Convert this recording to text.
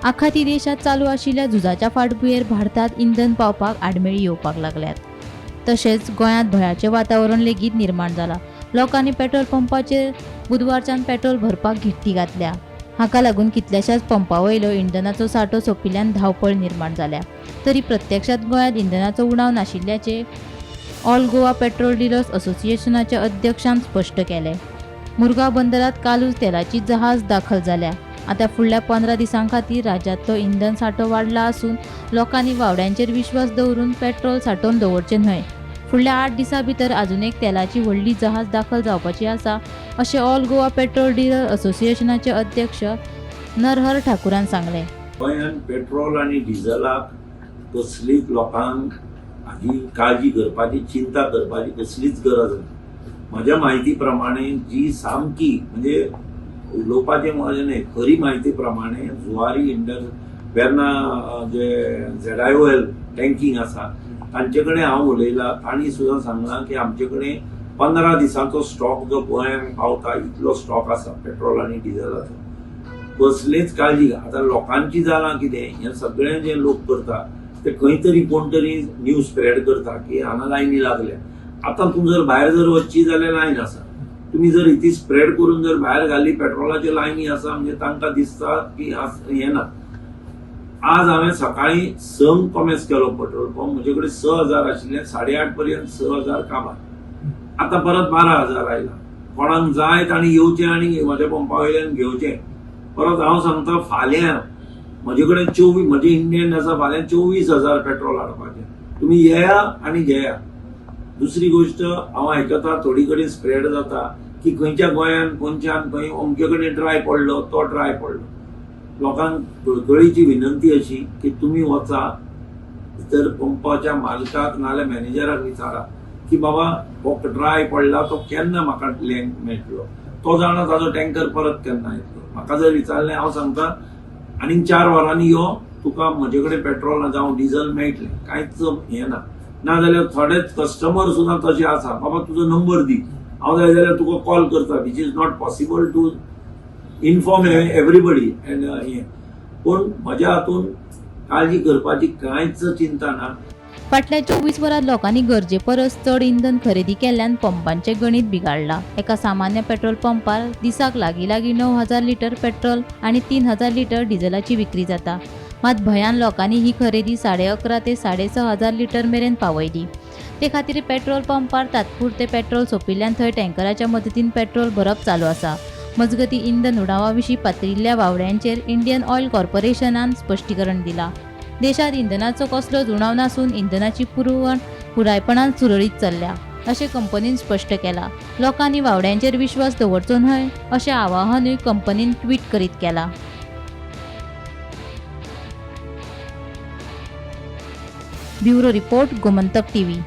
आखाती देशात चालू आशिल्ल्या झुजाच्या फाटभुंयेर भारतात इंधन पावपाक आडमेळी येवपाक लागल्यात। तशेंच गोंयांत भयाचें वातावरण लेगीत निर्माण जालां। लोकांनी पेट्रोल पंपाचेर बुधवारच्यान पेट्रोल भरपाक घिट्टी घातल्या। हाका लागून कितल्याशाच पंपावयलो इंधनाचो सांठो सोंपिल्ल्यान धांवपळ निर्माण जाल्या। तरी प्रत्यक्षात गोंयांत इंधनाचो उणाव नाशिल्ल्याचें ऑल गोवा पेट्रोल डिलर्स असोसिएशनाच्या अध्यक्षान स्पश्ट केलें। मुरगांव बंदरात कालूच तेलाची जहाज दाखल जाल्या। आता फुडल्या 15 दिसां खातीर राज्यांतलो इंधन सांठो वाडला आसून लोकांनी वावड्यांचेर विश्वास दवरून पेट्रोल सांठोवन दवरचें न्हय। फुडल्या 8 दिसां भितर आजून एक तेलाची व्हडली जहाज दाखल जावपाची आसा, अशें ऑल गोवा पेट्रोल डीलर असोसिएशनाचे अध्यक्ष नरहर ठाकुरान सांगलें। गोंयांत पेट्रोल आनी डिझलाक कसलीच लोकांक हाची काळजी करपाची, चिंता करपाची कसलीच गरज ना। म्हज्या म्हायती प्रमाणे जी सामकी म्हणजे उलोवपाचें म्हजें न्हय, खरी म्हायती प्रमाणे जुवारी वेर्ना जे ZIOL टँकिंग आसा तांचे कडेन हांव उलयलां, तांणी सुद्दां सांगलां की आमचे कडेन 15 दिसांचो स्टॉक जो गोंयांत पावता इतलो स्टॉक आसा पेट्रोल आनी डिझलाचो। कसलीच काळजी आतां लोकांची जालां कितें, हें सगळें जे लोक करता ते खंय तरी कोण तरी न्यूज स्प्रेड करता की हांगा लायनी लागल्या। आतां तूं जर भायर जर वचची जाल्यार लायन आसा, तुम्ही जर इतली स्प्रेड करून जर भायर घाली पेट्रोलाची लायनी आसा म्हणजे तांकां दिसता की हें ना। आज हांवें सकाळी 6 कॉमेस केलो पेट्रोल पंप, म्हजे कडेन 6,000 आशिल्ले, 8:30 पर्यंत 6,000 काबार। आतां परत 12,000 आयला। कोणाक जाय तांणी येवचें आनी म्हज्या पंपा वयल्यान घेवचें। परत हांव सांगता फाल्यां म्हजे कडेन 24 म्हजे इंडियन आसा, फाल्यां 24,000 पेट्रोल हाडपाचें। तुमी येया आनी घेया। दुसरी गोष्ट हांव आयकता थोडी कडेन स्प्रेड जाता की खंयच्या गोंयांत खंयच्यान खंय अमके कडेन ड्राय पडलो तो ड्राय पडलो। लोकांक कळकळीची विनंती अशी की तुमी वचा तर पंपाच्या मालकाक नाल्यार मॅनेजराक विचारा की बाबा हो ड्राय पडला तो केन्ना म्हाका मेळटलो, तो जाणा ताजो टँकर परत केन्ना येतलो। म्हाका जर विचारलें हांव सांगता आनीक 4 वरांनी यो, तुका म्हजे कडेन पेट्रोल जावं डिझल मेळटलें, कांयच हें ना। नाजाल्यार थोडेच कस्टमर सुद्दां तशे आसा, बाबा तुजो नंबर दी, हांव जाय जाल्यार तुका कॉल करता, which is not possible to inform everybody and हें। पूण म्हज्या हातून काळजी करपाची कांयच चिंता ना। फाटल्या 24 वरांत लोकांनी गरजे परस चड इंधन खरेदी केल्ल्यान पंपांचें गणीत बिगाडलां। एका सामान्य पेट्रोल पंपार दिसाक लागीं 9,000 लिटर पेट्रोल आनी 3,000 लिटर डिझेलाची विक्री जाता। मात भयान लोकांनी ही खरेदी 11.5 ते 6,500 लिटर मेरेन पावयली। ते खातीर पेट्रोल पंपार तात्पुरते पेट्रोल सोंपिल्ल्यान थंय टँकराच्या मदतीन पेट्रोल भरप चालू आसा। मजगतीं इंधन उणावा विशीं पातळिल्ल्या वावड्यांचेर इंडियन ऑयल कॉर्पोरेशनान स्पश्टीकरण दिलां। देशांत इंधनाचो कसलोच उणाव नासून इंधनाची पुरवण पुरायपणान सुरळीत चल्ल्या, अशें कंपनीन स्पश्ट केलां। लोकांनी वावड्यांचेर विश्वास दवरचो न्हय, अशें आवाहनूय कंपनीन ट्वीट करीत केलां। Bureau report, Gomantak TV.